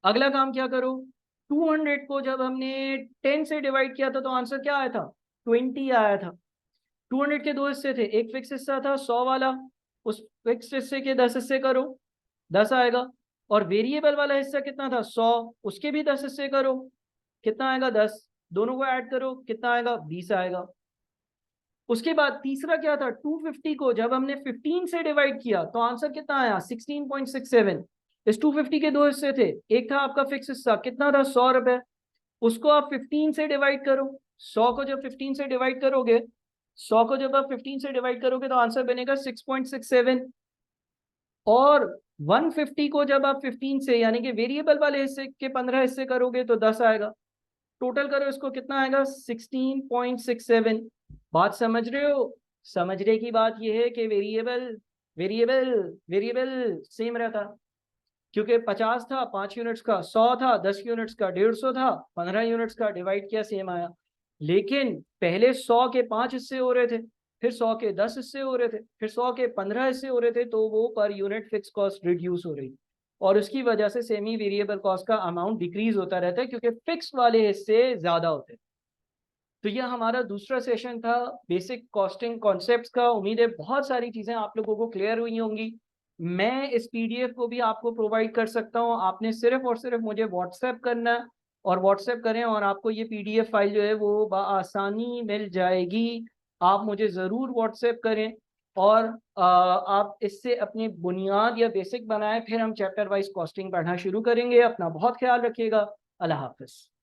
अगला काम क्या करो, 200 को जब हमने 10 से डिवाइड किया था तो आंसर क्या आया था? 20 आया था। 200 के दो हिस्से थे, एक फिक्स हिस्सा था 100 वाला, उस फिक्स हिस्से के 10 हिस्से करो, 10 आएगा। और वेरिएबल वाला हिस्सा कितना था? 100, उसके भी 10 हिस्से करो, कितना आएगा? 10। दोनों को ऐड करो, कितना आएगा? 20 आएगा। उसके बाद तीसरा क्या था, 250 को जब हमने 15 से डिवाइड किया तो आंसर कितना आया? 16.67। इस 250 के दो हिस्से थे, एक था आपका फिक्स हिस्सा, कितना था? 100 रुपए, उसको आप 15 से डिवाइड करो। 100 को जब 15 से डिवाइड करोगे, 100 को जब आप 15 से डिवाइड करोगे तो आंसर बनेगा 6.67। और 150 को जब आप 15 से, यानी कि वेरिएबल वाले हिस्से के 15 हिस्से करोगे तो 10 आएगा। टोटल करो इसको, कितना आएगा? 16.67। बात समझ रहे हो? समझने की बात यह है कि वेरिएबल वेरिएबल वेरिएबल सेम रहता, क्योंकि 50 था 5 यूनिट्स का, 100 था 10 यूनिट्स का, 150 था 15 यूनिट्स का, डिवाइड किया सेम आया। लेकिन पहले 100 के 5 हिस्से हो रहे थे, फिर 100 के 10 हिस्से हो रहे थे, फिर 100 के 15 हिस्से हो रहे थे, तो वो per unit fix cost reduce हो रही, और उसकी वजह से सेमी वेरिएबल कॉस्ट का अमाउंट डिक्रीज होता रहता है, क्योंकि फिक्स वाले हिस्से ज्यादा होते हैं। तो यह हमारा दूसरा सेशन था बेसिक कॉस्टिंग कॉन्सेप्ट्स का। उम्मीद है बहुत सारी चीजें आप लोगों को क्लियर हुई होंगी। मैं इस पीडीएफ को भी आपको प्रोवाइड कर सकता हूं, आपने सिर्फ और सिर्फ मुझे व्हाट्सएप करना है, और व्हाट्सएप करें और आपको ये पीडीएफ फाइल जो है वो बआसानी मिल जाएगी। आप मुझे ज़रूर व्हाट्सएप करें। और आप इससे अपनी बुनियाद या बेसिक बनाएं, फिर हम चैप्टर वाइज कॉस्टिंग पढ़ना शुरू करेंगे। अपना बहुत ख्याल रखिएगा। अल्लाह हाफिज़।